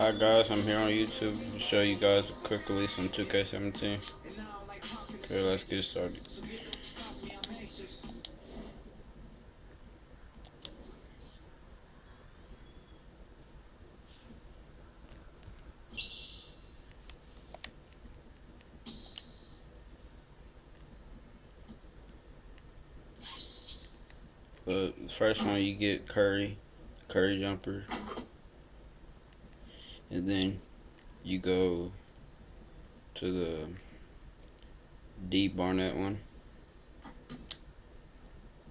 Hi guys, I'm here on YouTube to show you guys a quick release on 2K17. Okay, let's get started. The first one you get Curry jumper, and then you go to the D Barnett one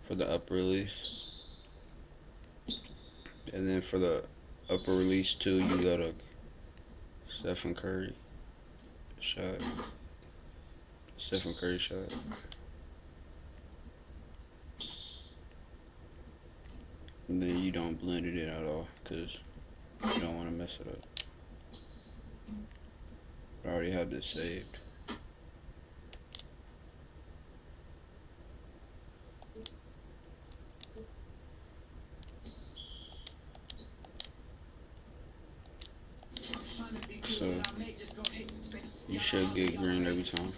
for the upper release, and then for the upper release 2 you go to Stephen Curry shot, Stephen Curry shot, and then you don't blend it in at all because you don't want to mess it up. I already have this saved. So you should get green every time.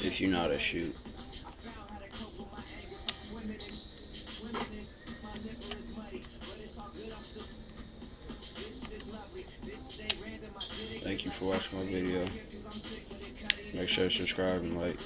If you know how to shoot. Thank you for watching my video. Make sure to subscribe and like.